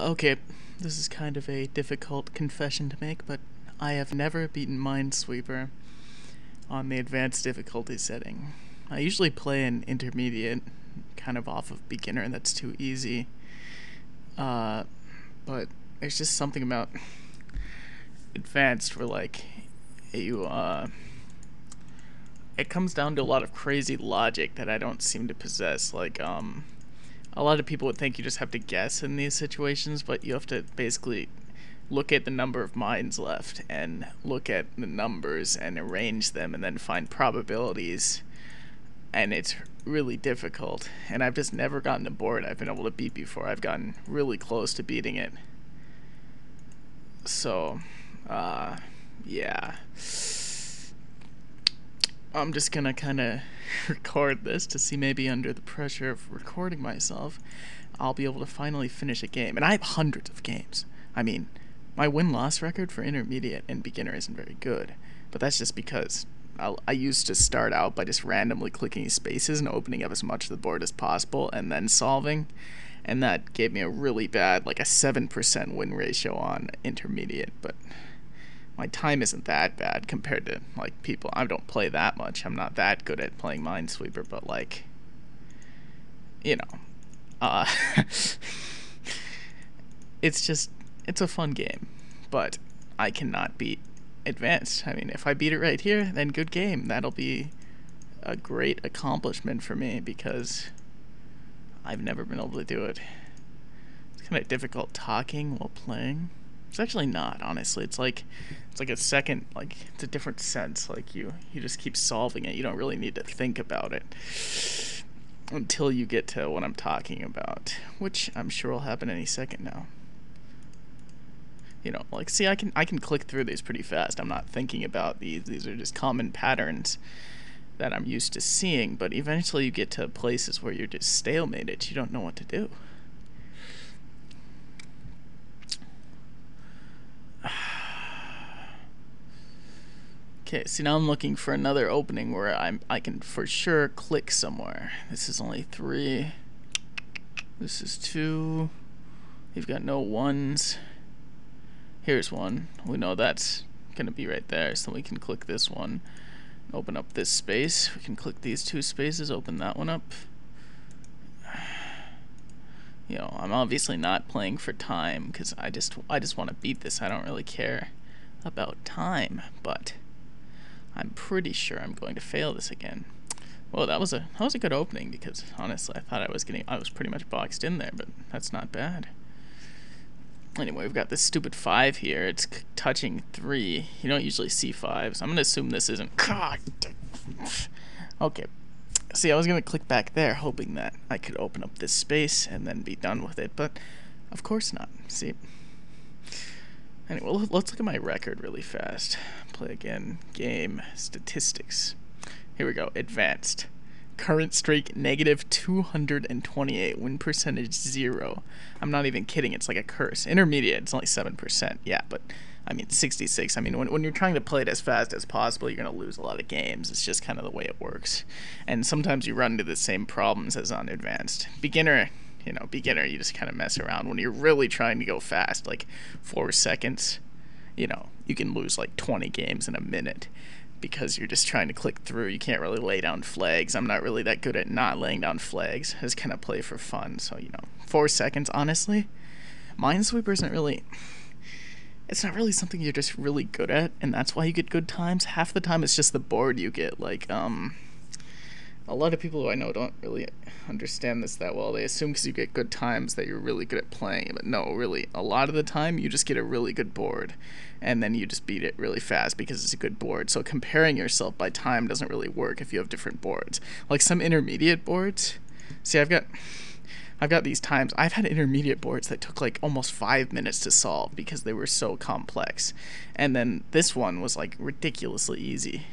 Okay, this is kind of a difficult confession to make, but I have never beaten Minesweeper on the advanced difficulty setting. I usually play an intermediate, kind of off of beginner, and that's too easy. Uh, but there's just something about advanced where, like, you, it comes down to a lot of crazy logic that I don't seem to possess. A lot of people would think you just have to guess in these situations, but you have to basically look at the number of mines left and look at the numbers and arrange them and then find probabilities. And it's really difficult. And I've just never gotten a board I've been able to beat before. I've gotten really close to beating it. So, yeah. I'm just gonna kind of record this to see maybe under the pressure of recording myself, I'll be able to finally finish a game. And I have hundreds of games. I mean, my win-loss record for intermediate and beginner isn't very good, but that's just because I used to start out by just randomly clicking spaces and opening up as much of the board as possible and then solving, and that gave me a really bad, like a 7% win ratio on intermediate, but my time isn't that bad compared to, like, people. I don't play that much. I'm not that good at playing Minesweeper, but, like, you know, uh, it's a fun game, but I cannot beat advanced. I mean, if I beat it right here, then good game. That'll be a great accomplishment for me because I've never been able to do it. It's kind of difficult talking while playing. It's actually not, honestly. It's like a second, like, it's a different sense. Like, you just keep solving it. You don't really need to think about it until you get to what I'm talking about, which I'm sure will happen any second now. You know, like, see, I can click through these pretty fast. I'm not thinking about these. These are just common patterns that I'm used to seeing, but eventually you get to places where you're just stalemated. You don't know what to do. Okay, see, now I'm looking for another opening where I can for sure click somewhere. This is only 3. This is 2. You've got no 1s. Here's 1. We know that's gonna be right there, so we can click this one. Open up this space. We can click these 2 spaces, open that one up. You know, I'm obviously not playing for time because I just want to beat this. I don't really care about time, but I'm pretty sure I'm going to fail this again. Well, that was a good opening because honestly, I thought I was pretty much boxed in there, but that's not bad. Anyway, we've got this stupid 5 here. It's touching 3. You don't usually see 5s. I'm gonna assume this isn't. God. Okay. See, I was gonna click back there, hoping that I could open up this space and then be done with it, but of course not. See. Anyway, let's look at my record really fast. Play again. Game. Statistics. Here we go. Advanced. Current streak -228. Win percentage 0. I'm not even kidding. It's like a curse. Intermediate, it's only 7%. Yeah, but I mean 66. I mean, when you're trying to play it as fast as possible, you're going to lose a lot of games. It's just kind of the way it works. And sometimes you run into the same problems as on advanced. Beginner, you just kind of mess around. When you're really trying to go fast, like 4 seconds, you can lose like 20 games in a minute because you're just trying to click through. You can't really lay down flags. I'm not really that good at not laying down flags. I just kind of play for fun. So, 4 seconds, honestly, Minesweeper isn't really... It's not really something you're just really good at, and that's why you get good times. Half the time it's just the board you get. Like, a lot of people who I know don't really understand this that well. They assume because you get good times that you're really good at playing, but no, really, a lot of the time you just get a really good board, and then you just beat it really fast because it's a good board. So comparing yourself by time doesn't really work if you have different boards. Like some intermediate boards, see, I've got these times. I've had intermediate boards that took like almost 5 minutes to solve because they were so complex, and then this one was like ridiculously easy.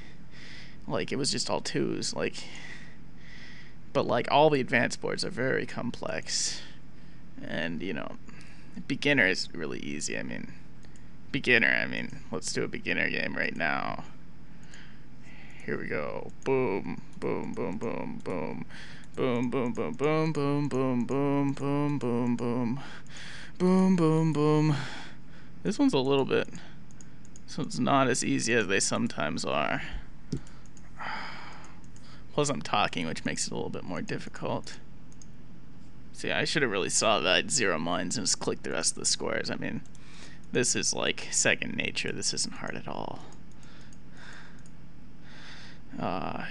Like, it was just all 2s, like... But, like, all the advanced boards are very complex. And, beginner is really easy. Let's do a beginner game right now. Here we go. Boom, boom, boom, boom, boom. Boom, boom, boom, boom, boom, boom, boom, boom, boom, boom. Boom, boom, boom. This one's a little bit... This one's not as easy as they sometimes are. Plus I'm talking, which makes it a little bit more difficult. See, I should have really saw that I had 0 mines and just clicked the rest of the squares. I mean, this is like second nature. This isn't hard at all.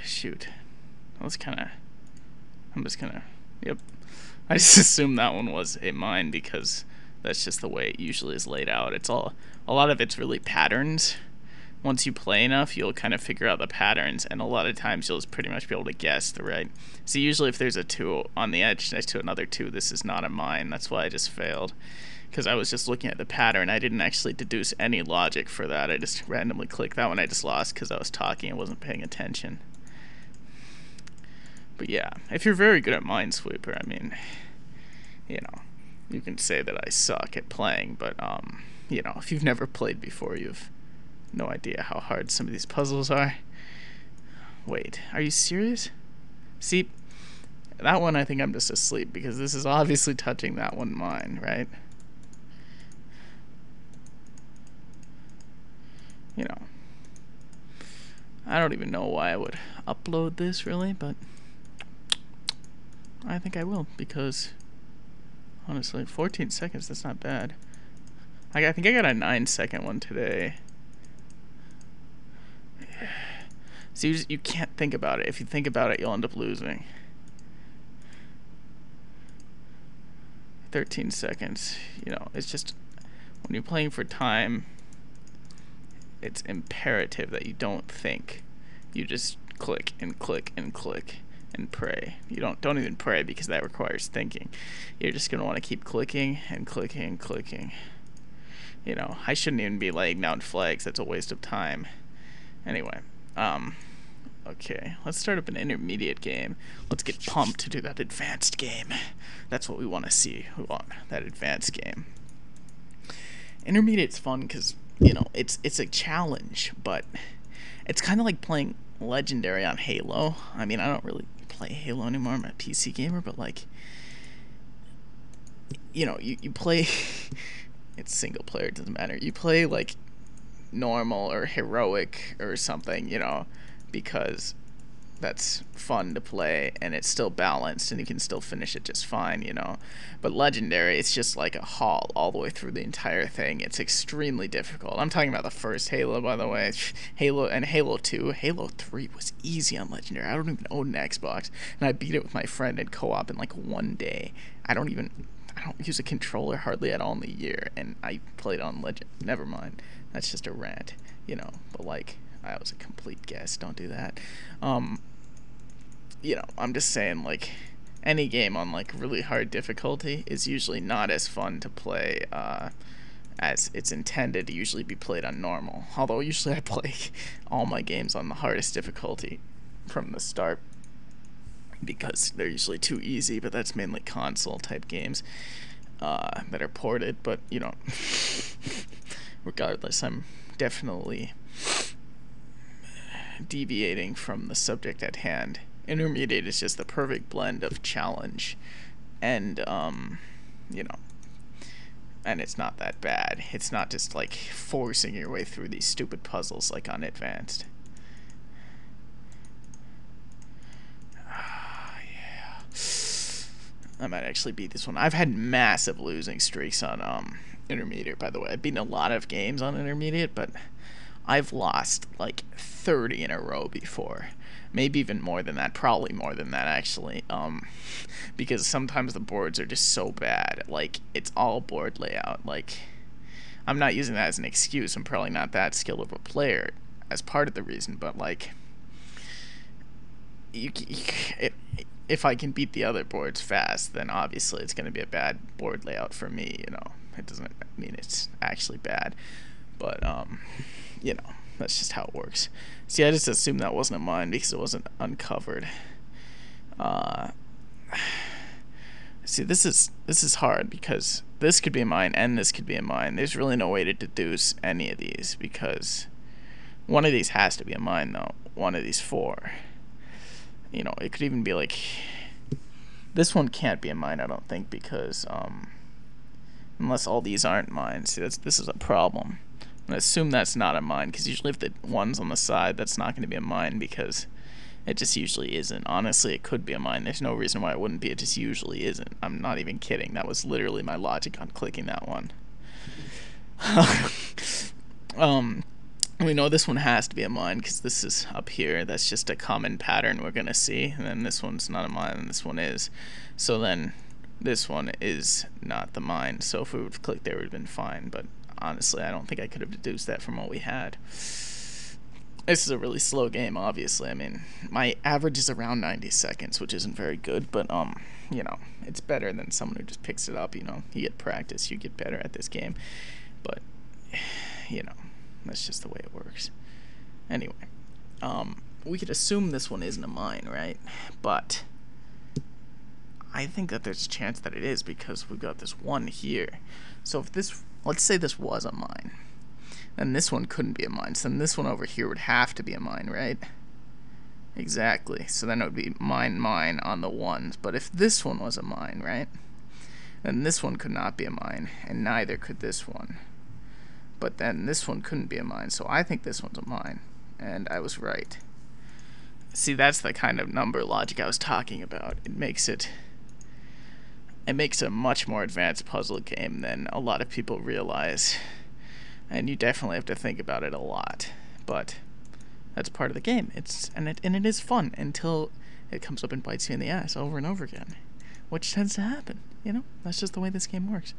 Shoot. I'm just gonna... Yep. I just assumed that one was a mine because that's just the way it usually is laid out. It's all... A lot of it's really patterns. Once you play enough, you'll kind of figure out the patterns, and a lot of times you'll just pretty much be able to guess the right. So usually if there's a 2 on the edge next to another 2, this is not a mine. That's why I just failed. Because I was just looking at the pattern. I didn't actually deduce any logic for that. I just randomly clicked that one. I just lost because I was talking and wasn't paying attention. But yeah, if you're very good at Minesweeper, I mean, you know, you can say that I suck at playing, but, you know, if you've never played before, you've no idea how hard some of these puzzles are. Wait, are you serious? See, that one I think I'm just asleep because this is obviously touching that one mine, right? You know, I don't even know why I would upload this really, but I think I will because honestly, 14 seconds, that's not bad. I think I got a 9-second one today. So you can't think about it. If you think about it, you'll end up losing. 13 seconds. You know, it's just when you're playing for time, it's imperative that you don't think. You just click and click and click and pray. You don't even pray because that requires thinking. You're just gonna want to keep clicking and clicking and clicking. You know, I shouldn't even be laying down flags. That's a waste of time. Anyway, okay, let's start up an intermediate game. Let's get pumped to do that advanced game. That's what we want to see. We want that advanced game. Intermediate's fun because, you know, it's a challenge, but it's kind of like playing Legendary on Halo. I mean, I don't really play Halo anymore. I'm a PC gamer, but, like, you know, you play... It's single player, it doesn't matter. You play, like, normal or heroic or something, you know, because that's fun to play and it's still balanced and you can still finish it just fine, you know. But Legendary, it's just like a haul all the way through the entire thing. It's extremely difficult. I'm talking about the first Halo, by the way. Halo and Halo 2. Halo 3 was easy on Legendary. I don't even own an Xbox, and I beat it with my friend in co-op in like one day. I don't use a controller hardly at all in the year, and I played on Legend. Never mind. That's just a rant, you know. But like, I was a complete guess. Don't do that. You know, I'm just saying, like, any game on like really hard difficulty is usually not as fun to play as it's intended to usually be played on normal. Although usually I play all my games on the hardest difficulty from the start, because they're usually too easy, but that's mainly console type games that are ported. But, you know, regardless, I'm definitely deviating from the subject at hand. Intermediate is just the perfect blend of challenge and, you know, and it's not that bad. It's not just like forcing your way through these stupid puzzles like on Advanced. I might actually beat this one. I've had massive losing streaks on Intermediate, by the way. I've beaten a lot of games on Intermediate, but I've lost like 30 in a row before. Maybe even more than that. Probably more than that, actually. Because sometimes the boards are just so bad. Like, it's all board layout. Like, I'm not using that as an excuse. I'm probably not that skilled of a player as part of the reason, but, like, if I can beat the other boards fast, then obviously it's going to be a bad board layout for me, you know. It doesn't mean it's actually bad, but, you know, that's just how it works. See, I just assumed that wasn't a mine because it wasn't uncovered. See, this is hard because this could be a mine and this could be a mine. There's really no way to deduce any of these because one of these has to be a mine, though. One of these 4. You know, it could even be like... This one can't be a mine, I don't think, because Unless all these aren't mine. See, this is a problem. I'm going to assume that's not a mine, because usually if the one's on the side, that's not going to be a mine, because it just usually isn't. Honestly, it could be a mine. There's no reason why it wouldn't be. It just usually isn't. I'm not even kidding. That was literally my logic on clicking that one. We know this one has to be a mine because this is up here. That's just a common pattern we're going to see. And then this one's not a mine, and this one is. So then this one is not the mine. So if we would have clicked there, it would have been fine. But honestly, I don't think I could have deduced that from what we had. This is a really slow game, obviously. I mean, my average is around 90 seconds, which isn't very good, but, you know, it's better than someone who just picks it up, you know. You get practice, you get better at this game, but, you know, that's just the way it works. Anyway, we could assume this one isn't a mine, right? But I think that there's a chance that it is because we've got this one here. So if this, let's say this was a mine, then this one couldn't be a mine. So then this one over here would have to be a mine, right? Exactly. So then it would be mine on the ones. But if this one was a mine, right? Then this one could not be a mine, and neither could this one. But then this one couldn't be a mine, so I think this one's a mine. And I was right. See, that's the kind of number logic I was talking about. It makes a much more advanced puzzle game than a lot of people realize. And you definitely have to think about it a lot, but that's part of the game. And it is fun until it comes up and bites you in the ass over and over again, which tends to happen. You know, that's just the way this game works.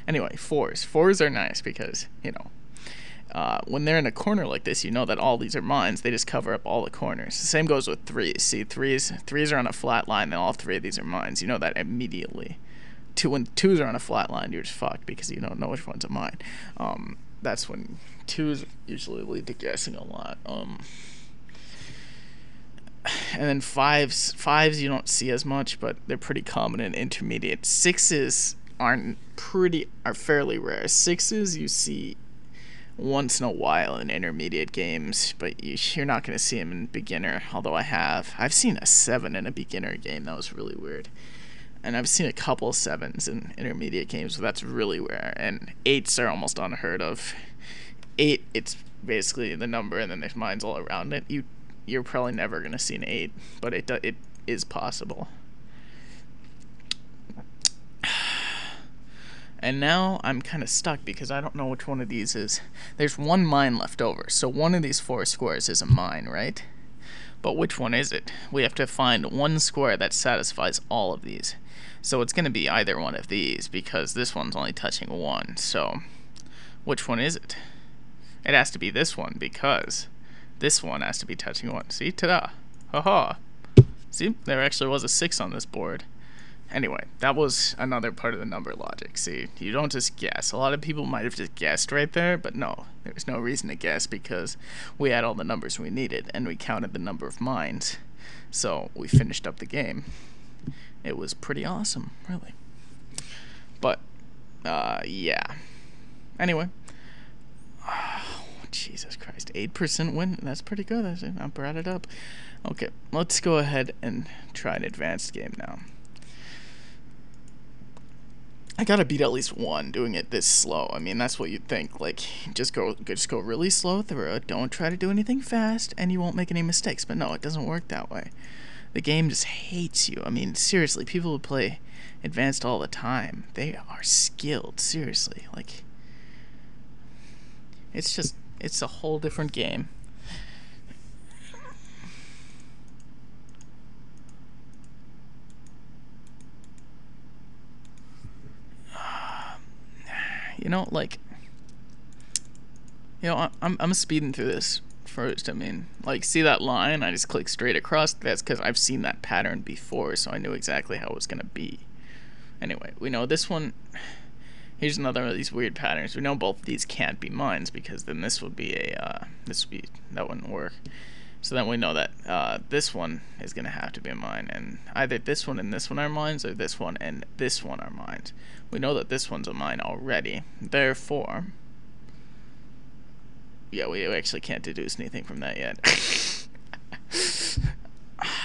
Anyway, fours are nice because, you know, when they're in a corner like this, you know that all these are mines. They just cover up all the corners. The same goes with threes. See, threes are on a flat line, and all three of these are mines. You know that immediately. When twos are on a flat line, you're just fucked because you don't know which one's a mine. That's when twos usually lead to guessing a lot. And then fives you don't see as much, but they're pretty common in intermediate. Sixes are fairly rare. Sixes you see once in a while in intermediate games, but you're not going to see them in beginner. Although I've seen a 7 in a beginner game. That was really weird. And I've seen a couple 7s in intermediate games, so that's really rare. And 8s are almost unheard of. 8, it's basically the number, and then there's mines all around it. You're probably never going to see an 8, but it is possible. And now I'm kind of stuck because I don't know which one of these is. There's one mine left over, so one of these 4 squares is a mine, right? But which one is it? We have to find one square that satisfies all of these. So it's going to be either one of these because this one's only touching 1. So which one is it? It has to be this one because this one has to be touching 1. See? Ta-da! Ha-ha! See? There actually was a 6 on this board. Anyway, that was another part of the number logic. See, you don't just guess. A lot of people might have just guessed right there, but no, there's no reason to guess because we had all the numbers we needed and we counted the number of mines. So we finished up the game. It was pretty awesome, really. But, yeah. Anyway. Oh, Jesus Christ. 8% win? That's pretty good. I brought it up. Okay, let's go ahead and try an advanced game now. I gotta beat at least 1 doing it this slow. I mean, that's what you'd think. Like, just go really slow through it. Don't try to do anything fast, and you won't make any mistakes. But no, it doesn't work that way. The game just hates you. I mean, seriously, people who play advanced all the time, they are skilled. Seriously, like, it's a whole different game. You know, like, you know, I'm speeding through this first. I mean, like, see that line? I just click straight across. That's because I've seen that pattern before, so I knew exactly how it was gonna be. Anyway, we know this one. Here's another of these weird patterns. We know both of these can't be mines because then this would be that wouldn't work. So then we know that this one is gonna have to be a mine, and either this one and this one are mines, or this one and this one are mines. We know that this one's a mine already. Therefore, yeah, we actually can't deduce anything from that yet.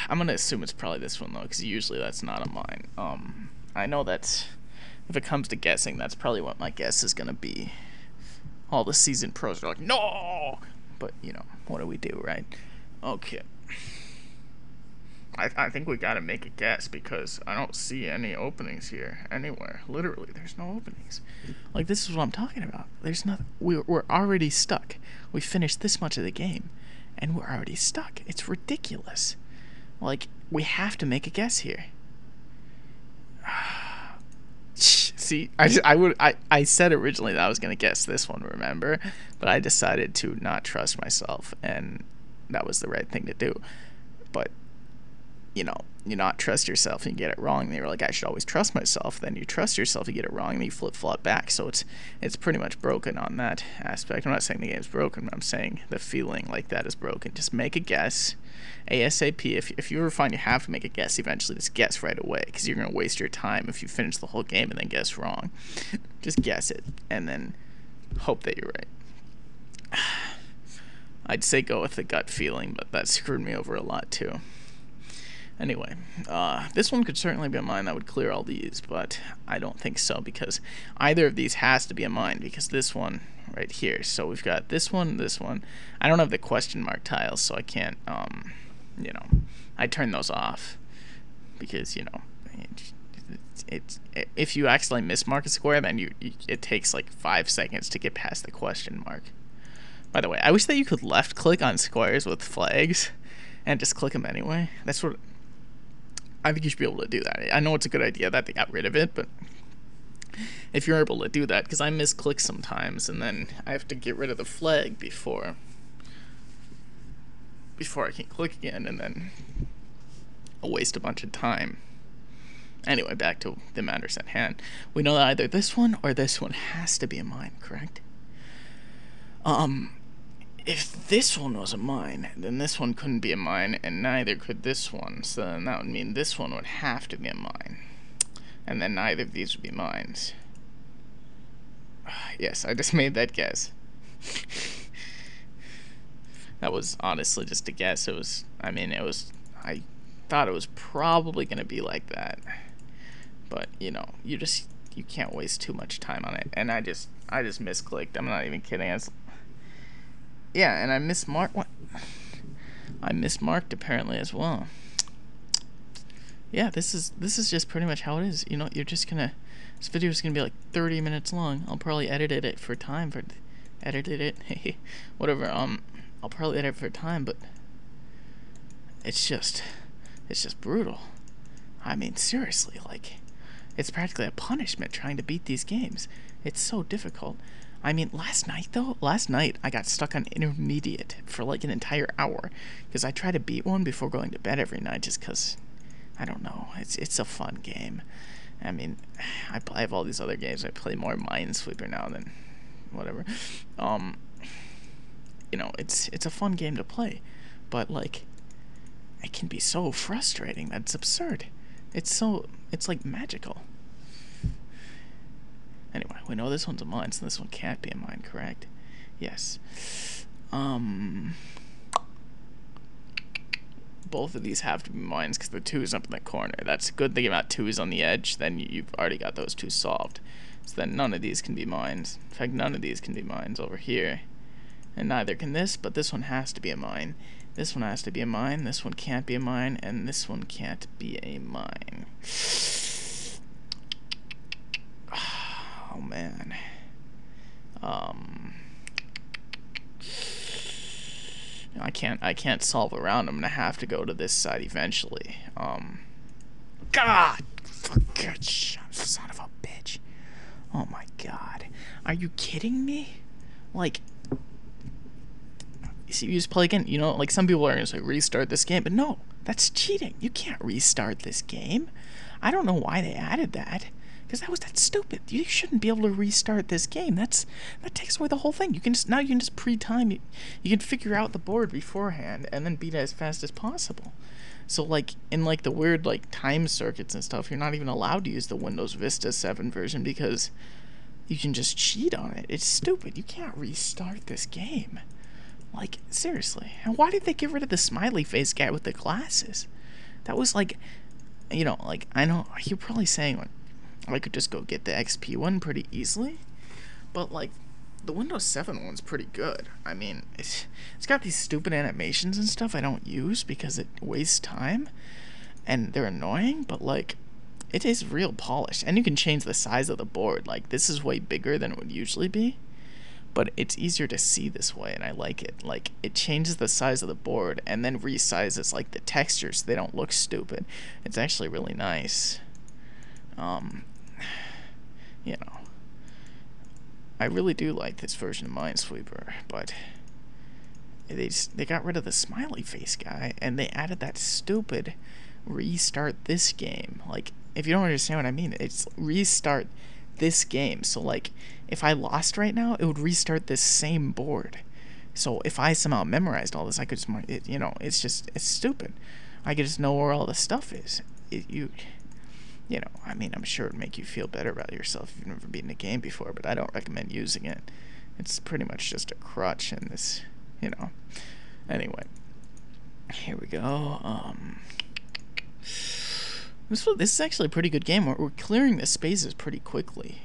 I'm gonna assume it's probably this one though, because usually that's not a mine. I know that if it comes to guessing, that's probably what my guess is gonna be. All the seasoned pros are like, no! But, you know, what do we do, right? Okay. I think we gotta make a guess because I don't see any openings here anywhere. Literally, there's no openings. Like, this is what I'm talking about. There's nothing. We're already stuck. We finished this much of the game, and we're already stuck. It's ridiculous. Like, we have to make a guess here. See, I said originally that I was gonna guess this one, remember? But I decided to not trust myself, and that was the right thing to do. But you know, you not trust yourself and you get it wrong, and you're like, I should always trust myself. Then you trust yourself, you get it wrong, and you flip-flop back. So it's pretty much broken on that aspect. I'm not saying the game's broken, but I'm saying the feeling like that is broken. Just make a guess ASAP. If you ever find you have to make a guess, eventually just guess right away, because you're going to waste your time if you finish the whole game and then guess wrong. Just guess it, and then hope that you're right. I'd say go with the gut feeling, but that screwed me over a lot too. Anyway, this one could certainly be a mine that would clear all these, but I don't think so, because either of these has to be a mine, because this one right here. So we've got this one, this one. I don't have the question mark tiles, so I can't, you know, I turn those off, because, you know, if you accidentally mismark a square, then it takes like 5 seconds to get past the question mark. By the way, I wish that you could left click on squares with flags and just click them anyway. That's what I think you should be able to do that. I know it's a good idea that they got rid of it, but if you're able to do that, because I misclick sometimes, and then I have to get rid of the flag before I can click again, and then I'll waste a bunch of time. Anyway, back to the matters at hand. We know that either this one or this one has to be a mine, correct? If this one was a mine, then this one couldn't be a mine, and neither could this one. So then that would mean this one would have to be a mine. And then neither of these would be mines. Yes, I just made that guess. That was honestly just a guess. I thought it was probably going to be like that. But, you know, you can't waste too much time on it. And I just misclicked. I'm not even kidding. Yeah, and I mismarked. What? I mismarked apparently as well. Yeah, this is just pretty much how it is. You know, you're just gonna. This video is gonna be like 30 minutes long. I'll probably edited it for time. Whatever. I'll probably edit it for time, but it's just brutal. I mean, seriously, like, it's practically a punishment trying to beat these games. It's so difficult. I mean, last night I got stuck on intermediate for like an entire hour because I try to beat one before going to bed every night just because, I don't know, it's a fun game. I mean, I have all these other games. I play more Minesweeper now than whatever. You know, it's a fun game to play, but like, it can be so frustrating that it's absurd. It's like magical. Anyway, we know this one's a mine, so this one can't be a mine, correct? Yes. Both of these have to be mines because the 2 is up in the corner. That's a good thing about 2 is on the edge, then you've already got those 2 solved. So then none of these can be mines. In fact, none of these can be mines over here. And neither can this, but this one has to be a mine. This one has to be a mine, this one can't be a mine, and this one can't be a mine. Oh man. I can't solve around. I'm gonna have to go to this side eventually. God, son of a bitch. Oh my god. Are you kidding me? Like, you just play again. You know, like, some people are gonna say restart this game, but no, that's cheating. You can't restart this game. I don't know why they added that. Because that's stupid. You shouldn't be able to restart this game. That takes away the whole thing. You can just pre-time. You can figure out the board beforehand and then beat it as fast as possible. So like in like the weird like time circuits and stuff, you're not even allowed to use the Windows Vista 7 version because you can just cheat on it. It's stupid. You can't restart this game. Like, seriously. And why did they get rid of the smiley face guy with the glasses? That was like, you know, like, I know you're probably saying, like, I could just go get the XP one pretty easily. But, like, the Windows 7 one's pretty good. I mean, it's got these stupid animations and stuff I don't use because it wastes time. And they're annoying, but, like, it is real polished. And you can change the size of the board. Like, this is way bigger than it would usually be. But it's easier to see this way, and I like it. Like, it changes the size of the board and then resizes, like, the textures so they don't look stupid. It's actually really nice. You know, I really do like this version of Minesweeper, but they got rid of the smiley face guy, and they added that stupid restart this game. Like, if you don't understand what I mean, it's restart this game. So, like, if I lost right now, it would restart this same board. So if I somehow memorized all this, I could just, it's stupid. I could just know where all the stuff is. I mean, I'm sure it'd make you feel better about yourself if you've never beaten a game before, but I don't recommend using it. It's pretty much just a crutch in this, Anyway, here we go. This is actually a pretty good game. We're clearing the spaces pretty quickly.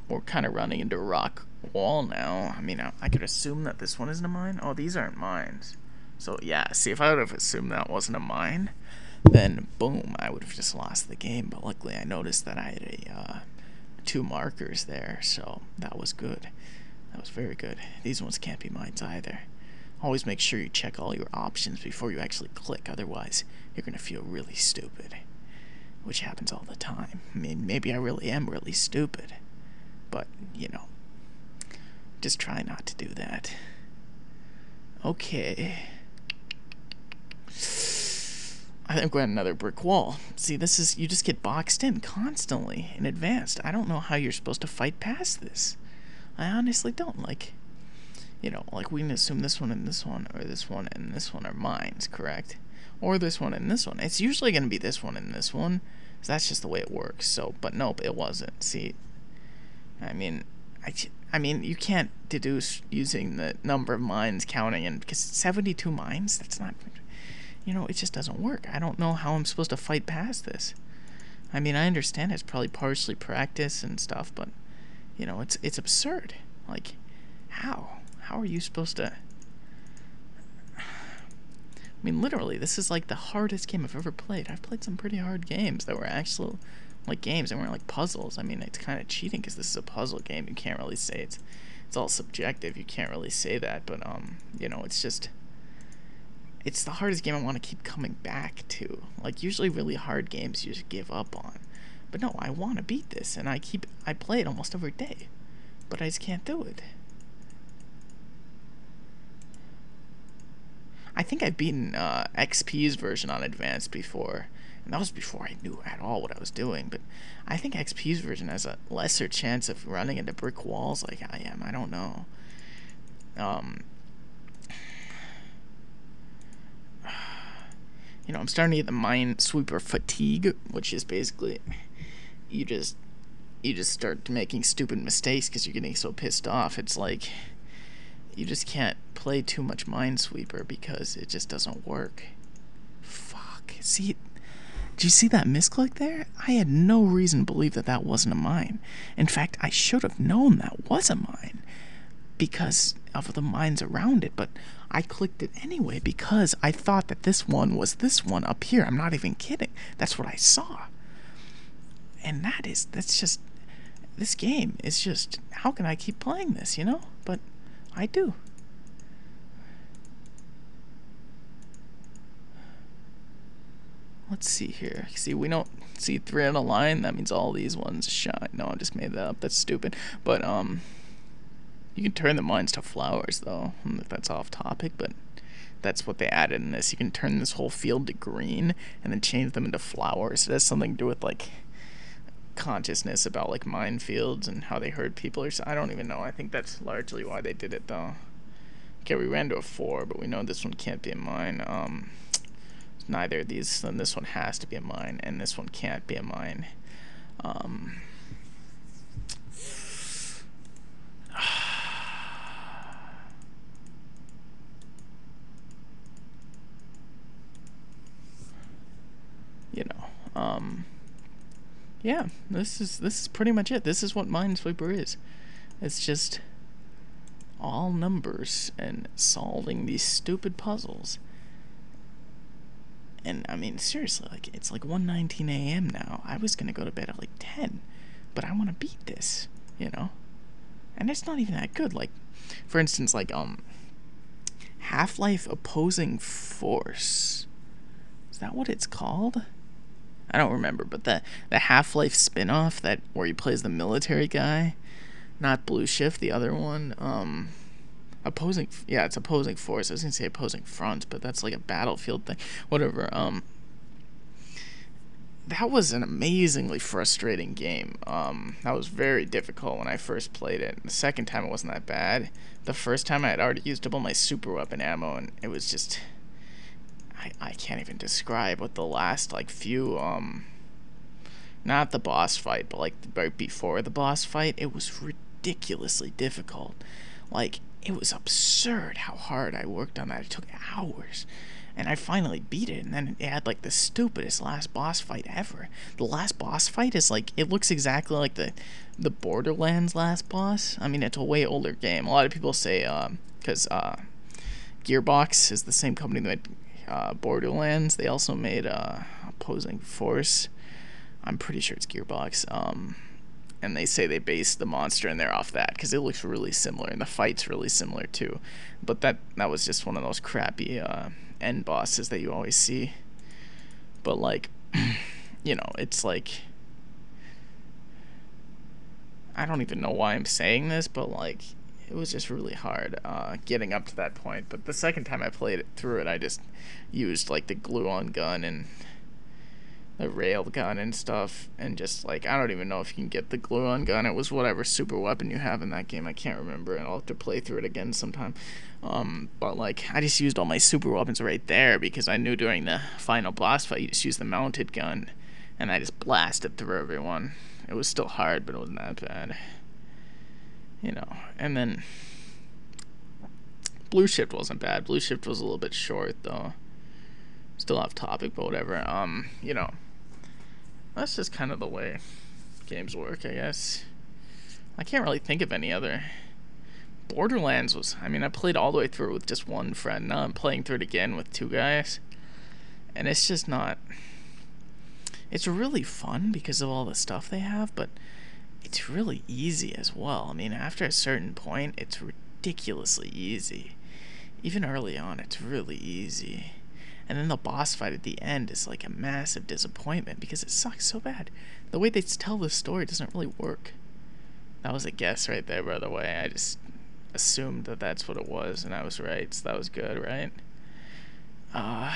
We're kind of running into a rock wall now. I mean, I could assume that this one isn't a mine. Oh, these aren't mines. So, yeah, see, if I would have assumed that wasn't a mine, then, boom, I would have just lost the game. But luckily, I noticed that I had 2 markers there, so that was good. That was very good. These ones can't be mines either. Always make sure you check all your options before you actually click, otherwise you're going to feel really stupid, which happens all the time. I mean, maybe I really am really stupid, but, just try not to do that. Okay. I think we're at another brick wall. See, you just get boxed in constantly in advance. I don't know how you're supposed to fight past this. I honestly don't. Like we can assume this one and this one, or this one and this one are mines, correct? Or this one and this one. It's usually going to be this one and this one, so that's just the way it works. So, but nope, it wasn't. See, I mean, you can't deduce using the number of mines counting, and because 72 mines, that's not, it just doesn't work. I don't know how I'm supposed to fight past this. I mean, I understand it's probably partially practice and stuff, but, it's absurd. Like, how? How are you supposed to... I mean, literally, this is like the hardest game I've ever played. I've played some pretty hard games that were actual, like, games that weren't like puzzles. I mean, it's kind of cheating because this is a puzzle game. You can't really say it's all subjective. You can't really say that, but it's just, it's the hardest game I want to keep coming back to. Like, usually really hard games you just give up on, but no, I want to beat this, and I play it almost every day, but I just can't do it. I think I've beaten XP's version on Advanced before, and that was before I knew at all what I was doing, but I think XP's version has a lesser chance of running into brick walls like I am. I don't know. I'm starting to get the Minesweeper fatigue, which is basically you just start making stupid mistakes because you're getting so pissed off. It's like you just can't play too much Minesweeper because it just doesn't work. Fuck. See, did you see that misclick there? I had no reason to believe that wasn't a mine. In fact, I should have known that was a mine because of the mines around it, but I clicked it anyway because I thought that this one was this one up here. I'm not even kidding. That's what I saw. And this game is just, how can I keep playing this, But I do. Let's see here. See, we don't see 3 on a line. That means all these ones shine. No, I just made that up. That's stupid. But, you can turn the mines to flowers, though. That's off topic, but that's what they added in this. You can turn this whole field to green and then change them into flowers. It has something to do with, like, consciousness about, like, minefields and how they hurt people or something. I don't even know. I think that's largely why they did it, though. Okay, we ran to a 4, but we know this one can't be a mine. Neither of these, then this one has to be a mine, and this one can't be a mine. Yeah, this is pretty much it. This is what Minesweeper is. It's just all numbers and solving these stupid puzzles. And I mean, seriously, like it's like 1:19 a.m. now. I was gonna go to bed at like 10, but I want to beat this, you know. And it's not even that good. Like, for instance, like Half-Life Opposing Force. Is that what it's called? I don't remember, but the Half-Life spin-off that where he plays the military guy, not Blue Shift, the other one. It's Opposing Force. I was gonna say Opposing Front, but that's like a Battlefield thing. Whatever. That was an amazingly frustrating game. That was very difficult when I first played it. The second time it wasn't that bad. The first time I had already used up all my super weapon ammo, and it was just I can't even describe what the last like few not the boss fight, but like right before the boss fight, it was ridiculously difficult. Like it was absurd how hard I worked on that. It took hours. And I finally beat it, and then it had like the stupidest last boss fight ever. The last boss fight is like, it looks exactly like the Borderlands last boss. I mean, it's a way older game. A lot of people say, because Gearbox is the same company that made Borderlands. They also made Opposing Force. I'm pretty sure it's Gearbox. And they say they based the monster in there off that because it looks really similar, and the fight's really similar too. But that was just one of those crappy end bosses that you always see. But like, you know, it's like, I don't even know why I'm saying this, but like, it was just really hard getting up to that point. But the second time I played it through it, I just used like the glue-on gun and the rail gun and stuff, and just like, I don't even know if you can get the glue-on gun. It was whatever super weapon you have in that game. I can't remember, and I'll have to play through it again sometime. But like, I just used all my super weapons right there because I knew during the final boss fight you just use the mounted gun, and I just blasted through everyone. It was still hard, but it wasn't that bad, you know. And then Blue Shift wasn't bad. Blue Shift was a little bit short though. Still off topic, but whatever. You know, that's just kind of the way games work, I guess. I can't really think of any other. Borderlands was, I mean, I played all the way through with just one friend. Now I'm playing through it again with two guys, and it's just not, it's really fun because of all the stuff they have, but it's really easy as well. I mean, after a certain point, it's ridiculously easy. Even early on, it's really easy. And then the boss fight at the end is like a massive disappointment because it sucks so bad. The way they tell the story doesn't really work. That was a guess right there, by the way. I just assumed that that's what it was, and I was right, so that was good, right? I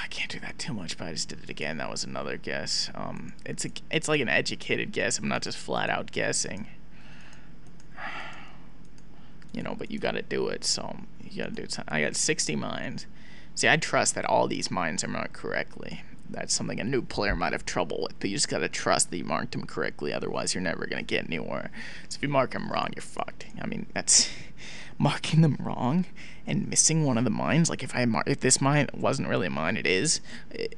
can't do that too much, but I just did it again. That was another guess. It's like an educated guess. I'm not just flat out guessing. You know, but you gotta do it, so you gotta do it. I got 60 mines. See, I trust that all these mines are marked correctly. That's something a new player might have trouble with, but you just gotta trust that you marked them correctly, otherwise you're never gonna get anywhere. So if you mark them wrong, you're fucked. I mean, that's marking them wrong and missing one of the mines. Like if this mine wasn't really a mine, it is,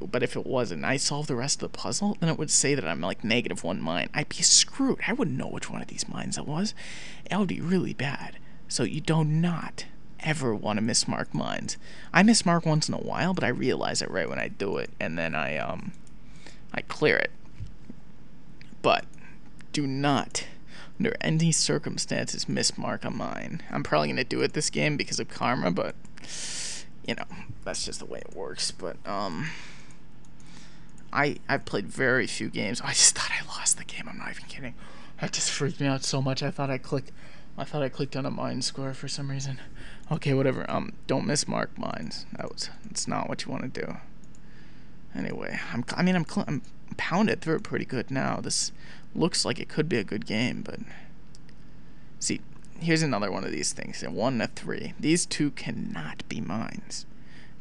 but if it wasn't, I solved the rest of the puzzle, then it would say that I'm like -1 mine. I'd be screwed. I wouldn't know which one of these mines it was. It would be really bad. So you do not ever want to mismark mines. I mismark once in a while, but I realize it right when I do it, and then I clear it. But do not, under any circumstances, mismark a mine. I'm probably gonna do it this game because of karma, but you know, that's just the way it works. But I've played very few games. I just thought I lost the game. I'm not even kidding. That just freaked me out so much. I thought I clicked on a mine score for some reason. Okay, whatever. Don't mismark mines. That's not what you want to do. Anyway, I'm pounded through it pretty good now. This looks like it could be a good game, but see, here's another one of these things. 1 to 3. These two cannot be mines.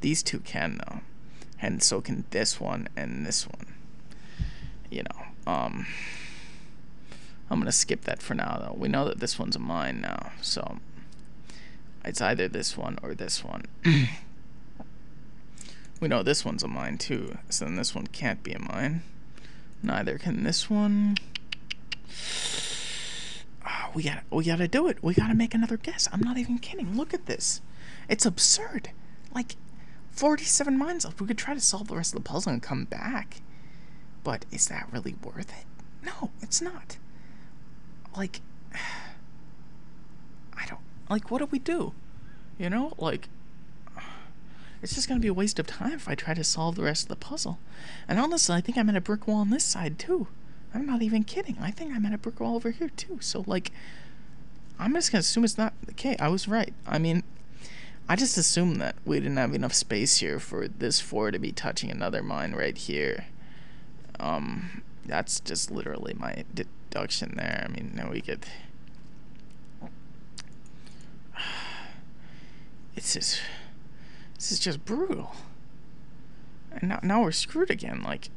These two can though, and so can this one and this one. You know, I'm gonna skip that for now though. We know that this one's a mine now, so it's either this one or this one. We know this one's a mine too, so then this one can't be a mine. Neither can this one. Oh, we gotta do it. We gotta make another guess. I'm not even kidding. Look at this. It's absurd. Like, 47 mines left. We could try to solve the rest of the puzzle and come back. But is that really worth it? No, it's not. Like, I don't... Like, what do we do? You know? Like, it's just gonna be a waste of time if I try to solve the rest of the puzzle. And honestly, I think I'm at a brick wall on this side, too. I'm not even kidding. I think I'm at a brick wall over here, too. So, like, I'm just gonna assume it's not... Okay, I was right. I mean... I just assumed that we didn't have enough space here for this 4 to be touching another mine right here. That's just literally my deduction there. I mean, now we could... This is just brutal. And now we're screwed again, like...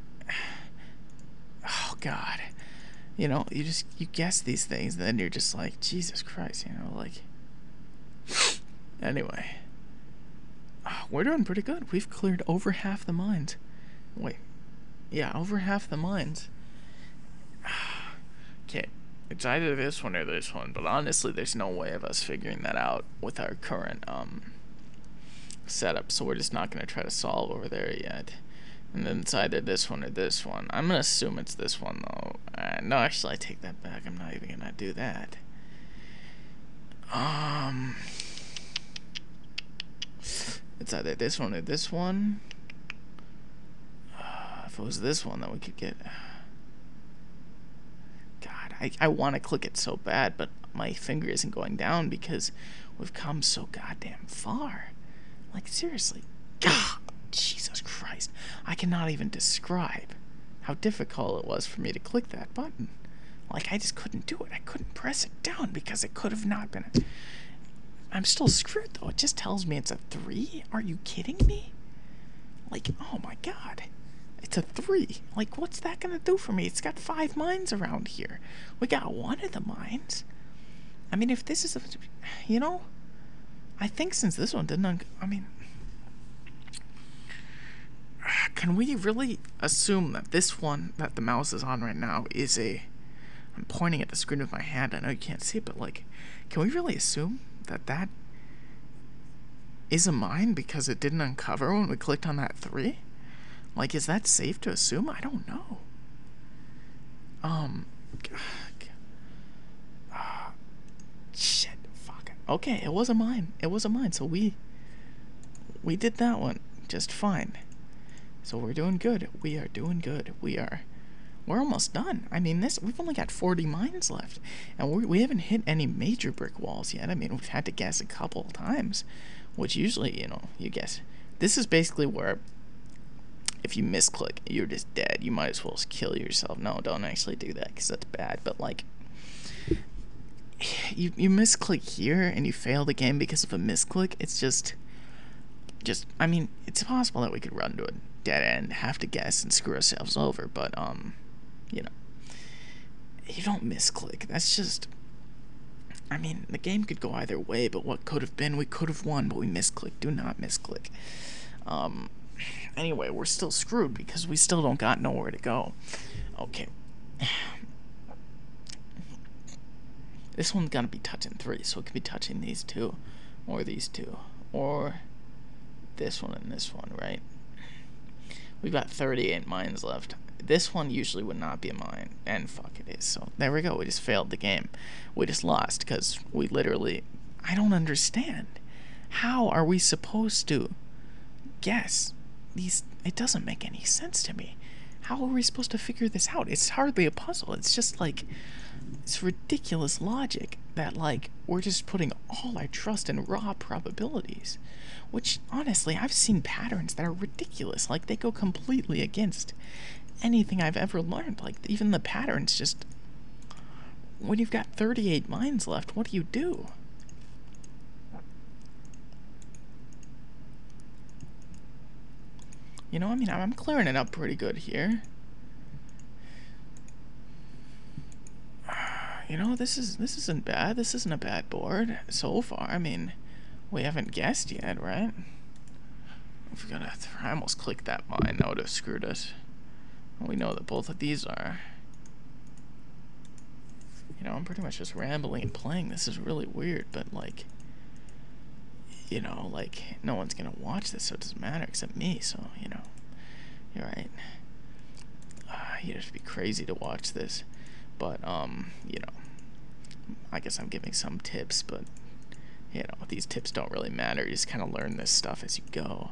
Oh, God. You know, you guess these things, and then you're just like, Jesus Christ, you know, like... Anyway. We're doing pretty good. We've cleared over half the mines. Wait. Yeah, over half the mines. Okay. It's either this one or this one, but honestly, there's no way of us figuring that out with our current setup, so we're just not going to try to solve over there yet. And then it's either this one or this one. I'm going to assume it's this one, though. No, actually, I take that back. I'm not even going to do that. It's either this one or this one. If it was this one, then we could get... God, I want to click it so bad, but my finger isn't going down because we've come so goddamn far. Like, seriously. God, Jesus Christ. I cannot even describe how difficult it was for me to click that button. Like, I just couldn't do it. I couldn't press it down because it could have not been... I'm still screwed, though. It just tells me it's a 3? Are you kidding me? Like, oh my God. It's a 3. Like, what's that gonna do for me? It's got 5 mines around here. We got one of the mines. I mean, if this is a... You know? I think since this one didn't... I mean... Can we really assume that this one that the mouse is on right now is a... I'm pointing at the screen with my hand. I know you can't see it, but, like... Can we really assume that is a mine because it didn't uncover when we clicked on that 3? Like, is that safe to assume? I don't know. Shit, fuck. Okay, it was a mine. It was a mine, so we did that one just fine. So we're doing good. We are doing good. We're almost done. I mean, we've only got 40 mines left, and we haven't hit any major brick walls yet. I mean, we've had to guess a couple times, which usually, you know, you guess. This is basically where if you misclick, you're just dead. You might as well just kill yourself. No, don't actually do that because that's bad. But, like, you misclick here and you fail the game because of a misclick. It's just, I mean, it's possible that we could run to a dead end, have to guess, and screw ourselves over, but, you know, you don't misclick. That's just, I mean, the game could go either way, but what could have been, we could have won, but we misclick. Do not misclick. Anyway, we're still screwed because we still don't got nowhere to go. Okay. This one's gonna be touching 3, so it could be touching these 2, or these 2, or this one and this one, right? We've got 38 mines left. This one usually would not be a mine, and fuck it is. So there we go. We just failed the game. We just lost because we literally... I don't understand. How are we supposed to guess these? It doesn't make any sense to me. How are we supposed to figure this out? It's hardly a puzzle. It's just like... It's ridiculous logic that, like, we're just putting all our trust in raw probabilities. Which, honestly, I've seen patterns that are ridiculous. Like, they go completely against anything I've ever learned. Like, even the patterns just... When you've got 38 mines left, what do you do? You know, I mean, I'm clearing it up pretty good here. You know, this isn't bad. This isn't a bad board so far. I mean, we haven't guessed yet, right? If we're gonna, I almost clicked that mine. That would have screwed us. We know that both of these are. You know, I'm pretty much just rambling and playing. This is really weird, but like, you know, like no one's gonna watch this, so it doesn't matter except me. So you know, you're right. You'd have to be crazy to watch this, but you know, I guess I'm giving some tips, but you know, these tips don't really matter. You just kind of learn this stuff as you go.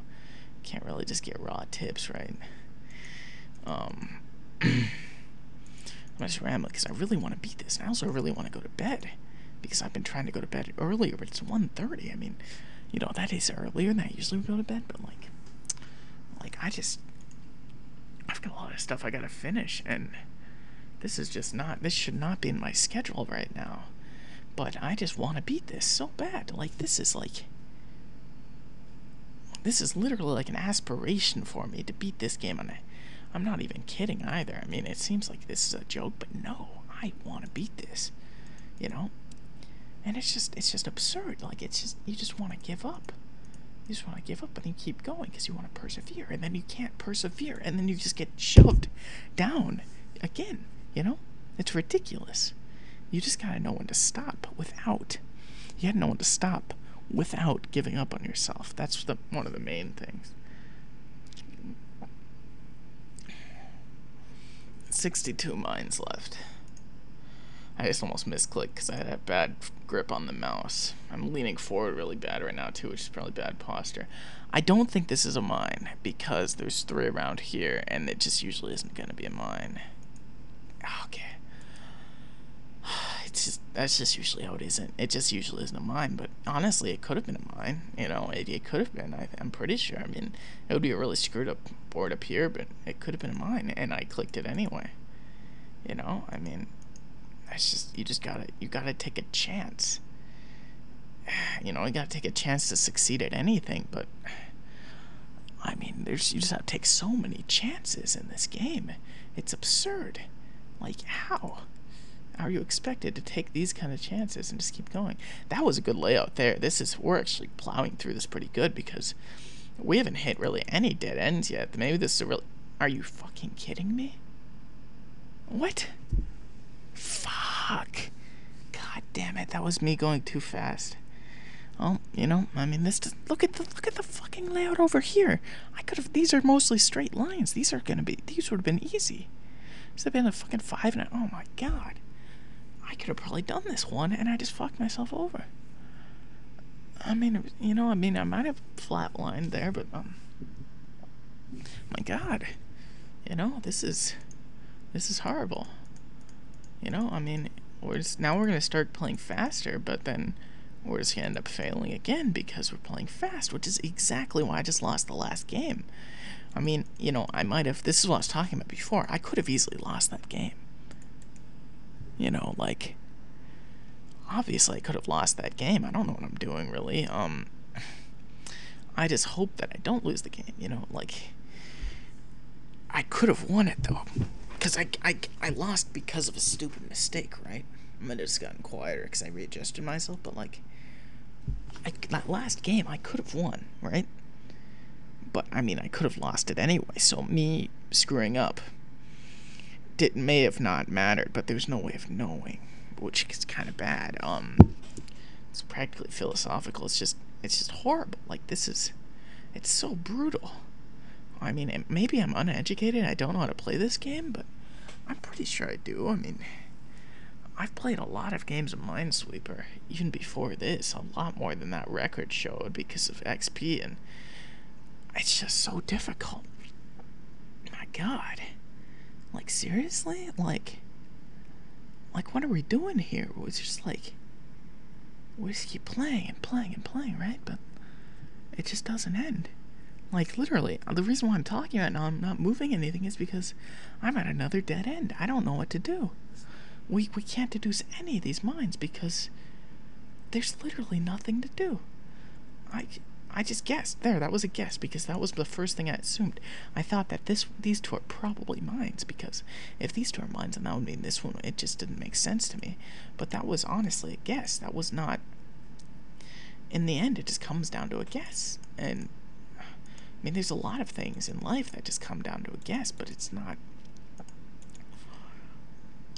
Can't really just get raw tips, right? I'm just rambling because I really want to beat this, and I also really want to go to bed because I've been trying to go to bed earlier, but it's 1:30. I mean, you know, that is earlier than I usually would go to bed, but like I've got a lot of stuff I gotta finish, and this should not be in my schedule right now. But I just want to beat this so bad. Like, this is literally like an aspiration for me to beat this game, and I'm not even kidding either. I mean, it seems like this is a joke, but no, I want to beat this, you know? And it's just absurd. Like, you just want to give up. You just want to give up, but then you keep going because you want to persevere, and then you can't persevere, and then you just get shoved down again, you know? It's ridiculous. You just gotta know when to stop without. You gotta know when to stop without giving up on yourself. That's one of the main things. 62 mines left. I just almost misclicked because I had a bad grip on the mouse. I'm leaning forward really bad right now too, which is probably bad posture. I don't think this is a mine because there's 3 around here, and it just usually isn't gonna be a mine. Okay. That's just usually how it isn't. It just usually isn't a mine, but honestly, it could have been a mine. You know, it could have been. I'm pretty sure. I mean, it would be a really screwed up board up here, but it could have been a mine, and I clicked it anyway. You know, I mean, that's just you gotta take a chance. You know, you gotta take a chance to succeed at anything, but I mean, you just have to take so many chances in this game. It's absurd. Like, how? Are you expected to take these kind of chances and just keep going? That was a good layout there. We're actually plowing through this pretty good because we haven't hit really any dead ends yet. Maybe this is a really... Are you fucking kidding me? What? Fuck. God damn it. That was me going too fast. Oh, you know, I mean, look at the fucking layout over here. These are mostly straight lines. These would have been easy. This would have been a fucking 5 and oh my god. I could have probably done this one, and I just fucked myself over. I mean, you know, I might have flatlined there, but, my god. You know, this is horrible. You know, I mean, now we're going to start playing faster, but then we're just going to end up failing again because we're playing fast, which is exactly why I just lost the last game. I mean, you know, this is what I was talking about before. I could have easily lost that game. You know, like, obviously I could have lost that game. I don't know what I'm doing, really. I just hope that I don't lose the game, you know, like, I could have won it, though, because I lost because of a stupid mistake, right? I might have just gotten quieter because I readjusted myself, but, like, that last game, I could have won, right? But, I mean, I could have lost it anyway, so me screwing up may have not mattered, but there's no way of knowing, which is kind of bad. It's practically philosophical. It's just horrible. Like, it's so brutal. I mean, maybe I'm uneducated. I don't know how to play this game, but I'm pretty sure I do. I mean, I've played a lot of games of Minesweeper, even before this, a lot more than that record showed because of XP, and it's just so difficult. My god. Like, seriously? Like, what are we doing here? It's just like, we just keep playing and playing and playing, right? But it just doesn't end. Like, literally, the reason why I'm talking right now, I'm not moving anything, is because I'm at another dead end. I don't know what to do. We can't deduce any of these mines because there's literally nothing to do. I just guessed. There, that was a guess, because that was the first thing I assumed. I thought that these two are probably mines, because if these two are mines, then that would mean this one, it just didn't make sense to me. But that was honestly a guess. That was not... In the end, it just comes down to a guess. And mean, there's a lot of things in life that just come down to a guess, but it's not.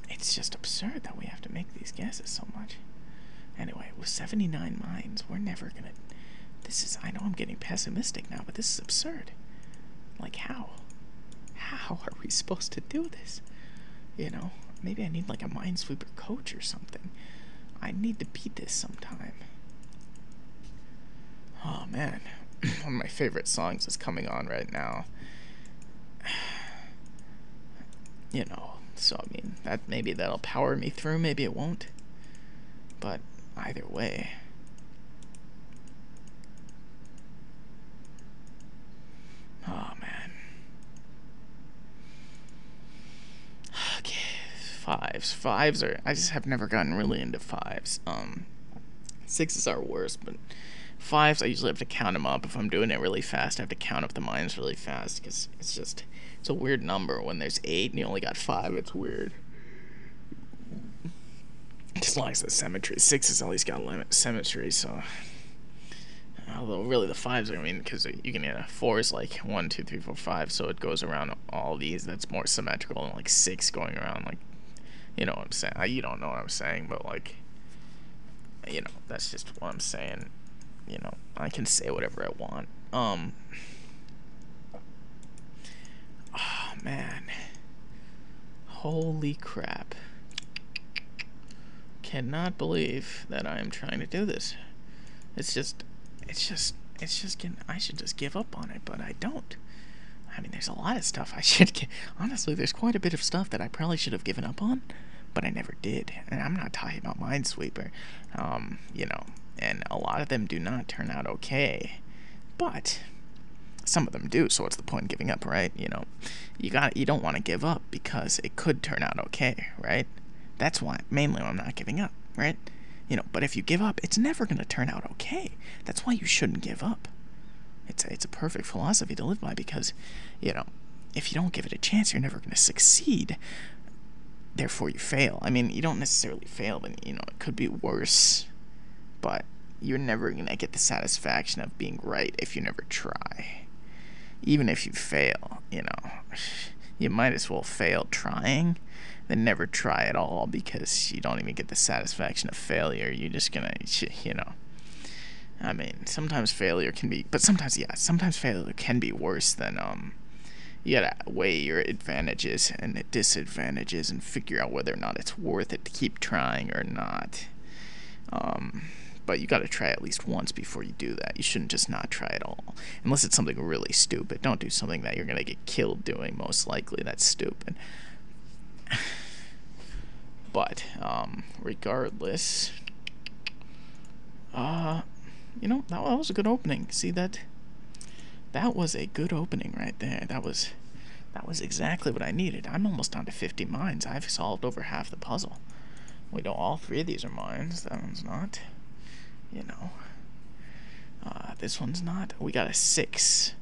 It's just absurd that we have to make these guesses so much. Anyway, with 79 mines, we're never gonna. I know I'm getting pessimistic now, but this is absurd. Like, how? How are we supposed to do this? You know, maybe I need like a Minesweeper coach or something. I need to beat this sometime. Oh man, one of my favorite songs is coming on right now. You know, so I mean, maybe that'll power me through, maybe it won't. But either way. Oh man. Okay, fives are, I just have never gotten really into fives. Sixes are worse, but fives I usually have to count them up. If I'm doing it really fast, I have to count up the mines really fast, because it's a weird number. When there's 8 and you only got 5, it's weird. As long as the symmetry. 6's always got limit symmetry, so. Although really the 5s, I mean, because you can get 4 is like 1, 2, 3, 4, 5, so it goes around all these. That's more symmetrical than like 6 going around, like, you know what I'm saying. You don't know what I'm saying, but like, you know, that's just what I'm saying. You know, I can say whatever I want. Oh man, holy crap. Cannot believe that I am trying to do this. It's just getting, I should just give up on it, but I don't. I mean, there's a lot of stuff I should honestly, there's quite a bit of stuff that I probably should have given up on, but I never did. And I'm not talking about Minesweeper. You know, and a lot of them do not turn out okay, but some of them do, so what's the point in giving up, right? You know, you don't want to give up because it could turn out okay, right? That's why, mainly why I'm not giving up, right? You know, but if you give up, it's never going to turn out okay. That's why you shouldn't give up. It's a perfect philosophy to live by, because, you know, if you don't give it a chance, you're never going to succeed. Therefore, you fail. I mean, you don't necessarily fail, but, you know, it could be worse. But you're never going to get the satisfaction of being right if you never try. Even if you fail, you know, you might as well fail trying than never try at all, because you don't even get the satisfaction of failure. You're just going to, you know. I mean, sometimes failure can be, but sometimes failure can be worse than, you gotta weigh your advantages and disadvantages and figure out whether or not it's worth it to keep trying or not. But you gotta try at least once before you do that. You shouldn't just not try at all. Unless it's something really stupid. Don't do something that you're gonna get killed doing, most likely. That's stupid. But, regardless, you know, that was a good opening. See that? That was a good opening right there. That was exactly what I needed. I'm almost down to 50 mines. I've solved over half the puzzle. We know all 3 of these are mines. That one's not. You know. This one's not. We got a 6.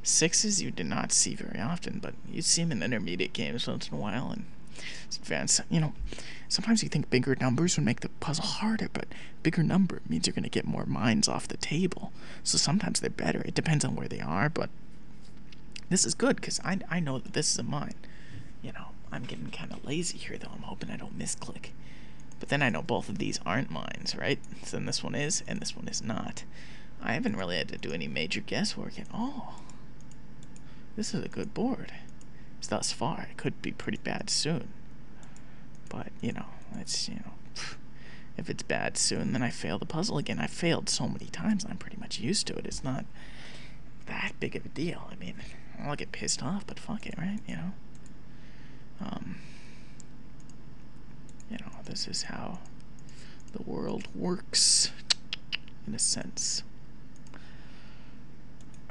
6s you did not see very often, but you see them in intermediate games once in a while, and it's advanced. You know, sometimes you think bigger numbers would make the puzzle harder, but bigger number means you're going to get more mines off the table. So sometimes they're better. It depends on where they are, but this is good because I know that this is a mine. You know, I'm getting kind of lazy here, though. I'm hoping I don't misclick. But then I know both of these aren't mines, right? So then this one is, and this one is not. I haven't really had to do any major guesswork at all. This is a good board. Thus far, it could be pretty bad soon. But, you know, it's, you know, if it's bad soon, then I fail the puzzle again. I've failed so many times, I'm pretty much used to it. It's not that big of a deal. I mean, I'll get pissed off, but fuck it, right? You know? You know, this is how the world works, in a sense.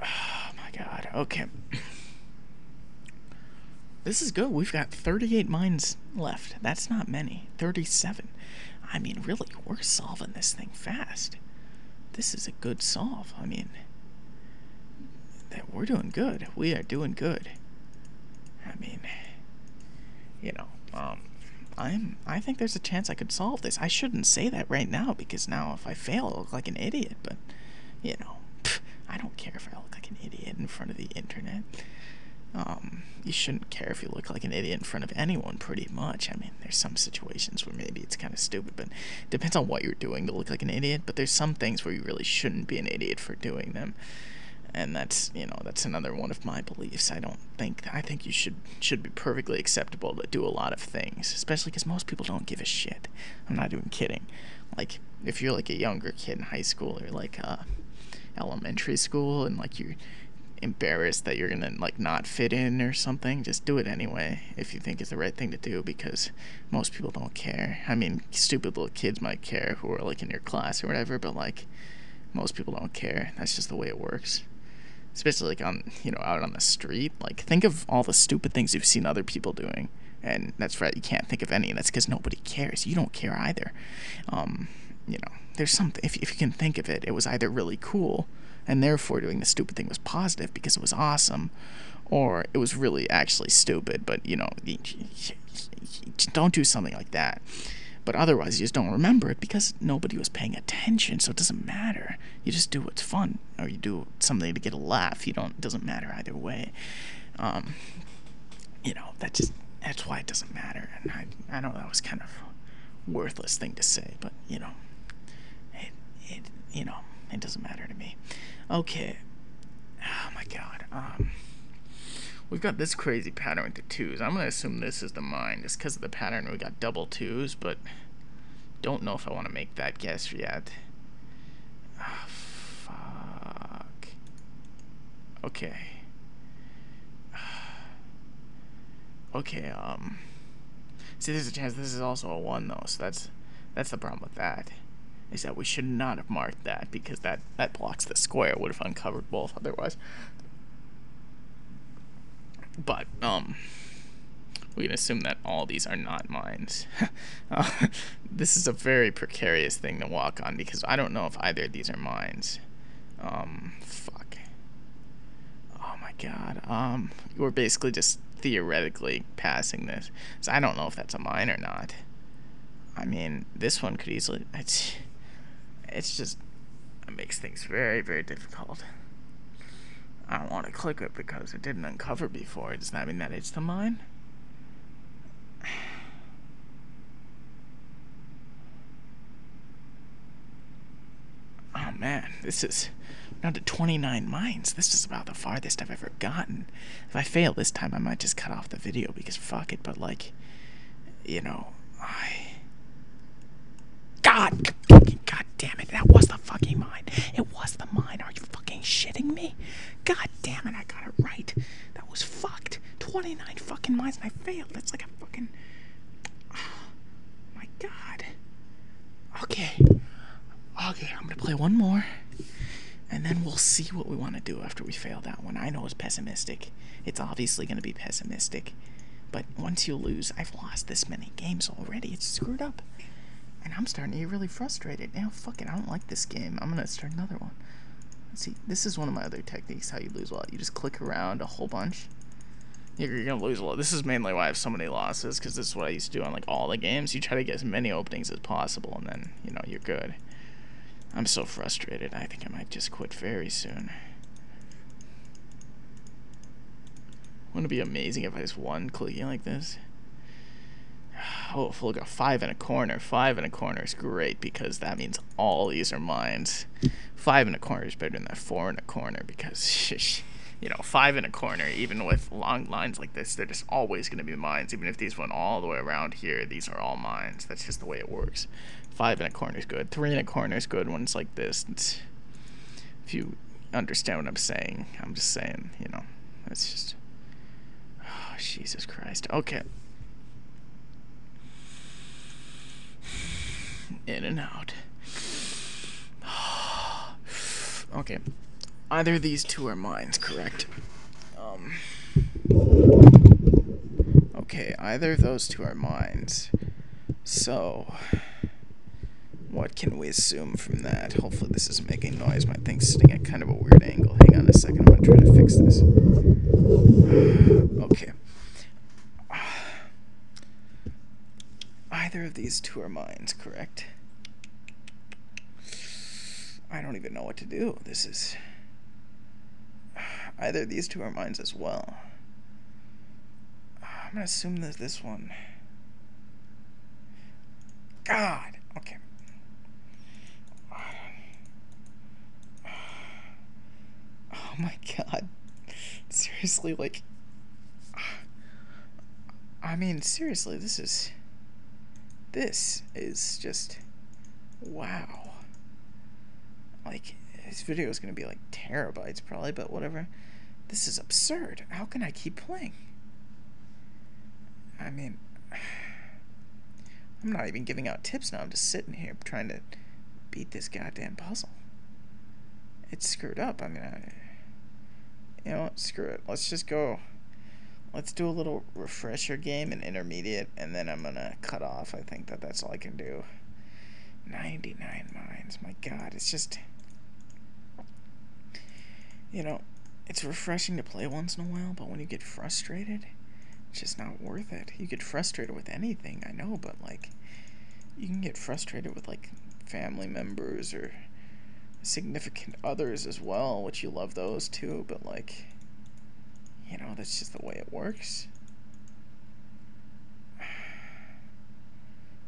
Oh, my God. Okay. This is good. We've got 38 mines left. That's not many. 37. I mean, really, we're solving this thing fast. This is a good solve. I mean, we're doing good. We are doing good. I mean, you know, I think there's a chance I could solve this. I shouldn't say that right now, because now if I fail, I look like an idiot. But, you know, I don't care if I look like like an idiot in front of the internet. You shouldn't care if you look like an idiot in front of anyone, pretty much. I mean, there's some situations where maybe it's kind of stupid, but it depends on what you're doing to look like an idiot. But there's some things where you really shouldn't be an idiot for doing them. And that's another one of my beliefs. I think you should be perfectly acceptable to do a lot of things, especially because most people don't give a shit. I'm not even kidding. Like, if you're like a younger kid in high school or like elementary school, and like you're embarrassed that you're gonna like not fit in or something, just do it anyway if you think it's the right thing to do, because most people don't care. I mean, stupid little kids might care who are like in your class or whatever, but like most people don't care. That's just the way it works. Especially like on, out on the street. Like, think of all the stupid things you've seen other people doing, and that's right, you can't think of any, and that's because nobody cares. You don't care either. There's something, if you can think of it, it was either really cool and therefore doing the stupid thing was positive because it was awesome, or it was really actually stupid, but don't do something like that. But otherwise, you just don't remember it because nobody was paying attention, so it doesn't matter. You just do what's fun, or you do something to get a laugh. It doesn't matter either way. That's why it doesn't matter. And I know that was kind of a worthless thing to say, but it doesn't matter to me. Okay. Oh my God. We've got this crazy pattern with the 2s. I'm gonna assume this is the mine, just because of the pattern. We got double 2s, but don't know if I want to make that guess yet. Fuck. Okay. Okay. See, there's a chance this is also a 1 though, so that's the problem with that. Is that we should not have marked that, because that blocks the square. Would have uncovered both otherwise. But we can assume that all these are not mines. This is a very precarious thing to walk on, because I don't know if either of these are mines. Fuck. Oh my God. We're basically just theoretically passing this, so I don't know if that's a mine or not. I mean, this one could easily. It makes things very, very difficult. I don't want to click it because it didn't uncover before. Does that mean that it's the mine? Oh man, this is down to 29 mines. This is about the farthest I've ever gotten. If I fail this time, I might just cut off the video because fuck it, but like, God damn it, that was the fucking mine. It was the mine. Are you fucking shitting me? God damn it, I got it right. That was fucked. 29 fucking mines and I failed. That's like a fucking... Oh, my God. Okay, I'm gonna play one more, and then we'll see what we want to do after we fail that one. I know it's pessimistic. It's obviously gonna be pessimistic. But once you lose, I've lost this many games already. It's screwed up. And I'm starting to get really frustrated. Now, fuck it, I don't like this game. I'm gonna start another one. Let's see, this is one of my other techniques, how you lose a lot. You just click around a whole bunch. You're gonna lose a lot. This is mainly why I have so many losses, because this is what I used to do on like all the games. You try to get as many openings as possible, and then, you're good. I'm so frustrated. I think I might just quit very soon. Wouldn't it be amazing if I just won clicking like this? Oh, look, a 5 in a corner. 5 in a corner is great, because that means all these are mines. 5 in a corner is better than that 4 in a corner, because 5 in a corner, even with long lines like this, they're just always going to be mines. Even if these went all the way around here, these are all mines. That's just the way it works. 5 in a corner is good. 3 in a corner is good when it's like this. If you understand what I'm saying, I'm just saying, it's just... Oh, Jesus Christ. Okay. In and out. Okay. Either of these 2 are mines, correct? Okay, either of those 2 are mines. So, what can we assume from that? Hopefully this isn't making noise. My thing's sitting at kind of a weird angle. Hang on a second, I'm gonna try to fix this. Okay. Either of these 2 are mines, correct? I don't even know what to do. This is... Either of these two are mine as well. I'm gonna assume that this one. God. Okay. Oh my god. Seriously, like. I mean, seriously, this is just. Wow. Like, this video is gonna be like terabytes probably, but whatever. This is absurd. How can I keep playing? I mean, I'm not even giving out tips now. I'm just sitting here trying to beat this goddamn puzzle. It's screwed up. I mean, you know what? Screw it. Let's just go. Let's do a little refresher game in intermediate, and then I'm gonna cut off. I think that's all I can do. 99 mines. My god, it's just... You know, it's refreshing to play once in a while, but when you get frustrated, it's just not worth it. You get frustrated with anything, I know, but, like, you can get frustrated with, like, family members or significant others as well, which you love those too, but, like, you know, that's just the way it works.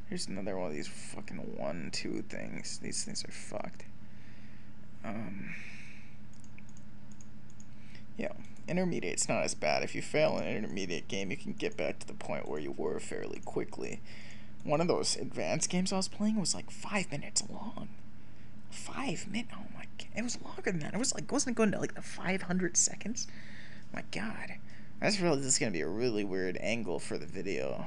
Here's another one of these fucking 1-2 things. These things are fucked. Yeah, intermediate's not as bad. If you fail an intermediate game, you can get back to the point where you were fairly quickly. One of those advanced games I was playing was like 5 minutes long. 5 minutes? Oh my god. It was longer than that. It was like, wasn't it going to like the 500 seconds? My god. I just realized this is going to be a really weird angle for the video.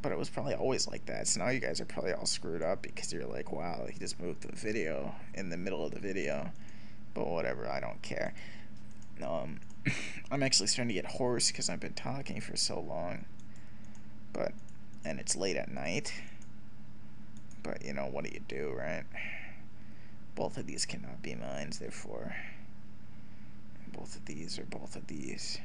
But it was probably always like that. So now you guys are probably all screwed up because you're like, wow, he just moved the video in the middle of the video. But whatever, I don't care. I'm actually starting to get hoarse because I've been talking for so long. And it's late at night. But, you know, what do you do, right? Both of these cannot be mine, therefore. Both of these are both of these.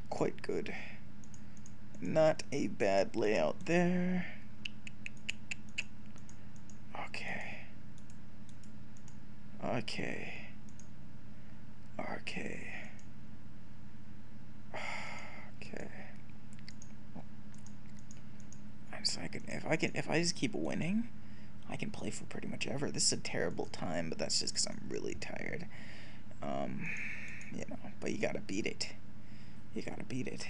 Quite good. Not a bad layout there. Okay. Okay. Okay. Okay. So if I just keep winning, I can play for pretty much ever. This is a terrible time, but that's just because I'm really tired. You know, but you gotta beat it. You gotta beat it.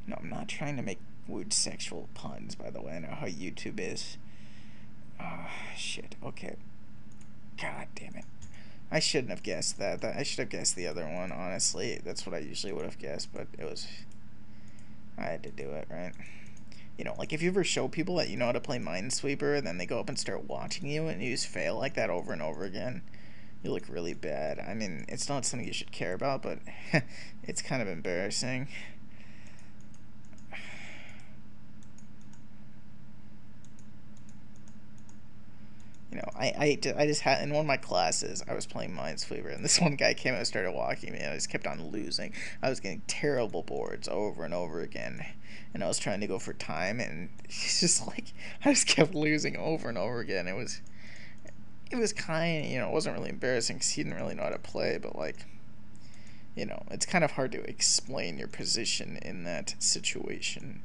No, I'm not trying to make weird sexual puns, by the way. I know how YouTube is. Shit. Okay. God damn it. I shouldn't have guessed that. I should have guessed the other one, honestly. That's what I usually would have guessed, but it was... I had to do it, right? You know, like if you ever show people that you know how to play Minesweeper, and then they go up and start watching you, and you just fail like that over and over again, you look really bad. I mean, it's not something you should care about, but it's kind of embarrassing. You know, I just had, in one of my classes, I was playing Minesweeper, and this one guy came and started walking me, and I just kept on losing. I was getting terrible boards over and over again, and I was trying to go for time, and it's just like, I just kept losing over and over again. It was kind of, you know, it wasn't really embarrassing, because he didn't really know how to play, but, like, you know, it's kind of hard to explain your position in that situation.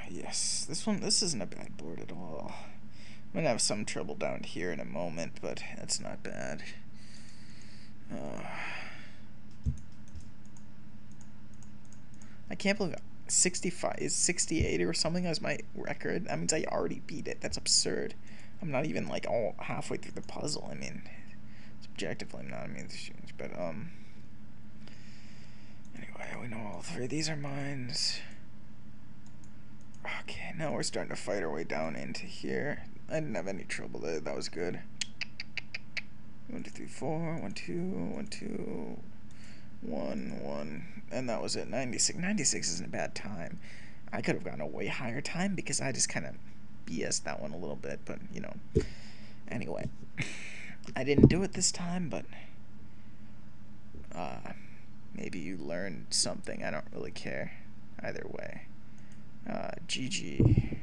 Yes, this isn't a bad board at all. I'm gonna have some trouble down here in a moment, but that's not bad. I can't believe 65 is 68 or something as my record. That means I already beat it. That's absurd. I'm not even like all halfway through the puzzle. I mean, subjectively I'm not. I mean, but anyway, we know all three of these are mines. Okay, now we're starting to fight our way down into here. I didn't have any trouble there. That was good. 1, 2, 3, 4. 1, 2, 1, 2, 1, 1. And that was it. 96. 96 isn't a bad time. I could have gotten a way higher time because I just kind of BS'd that one a little bit. But, you know. Anyway. I didn't do it this time, but maybe you learned something. I don't really care. either way. GG.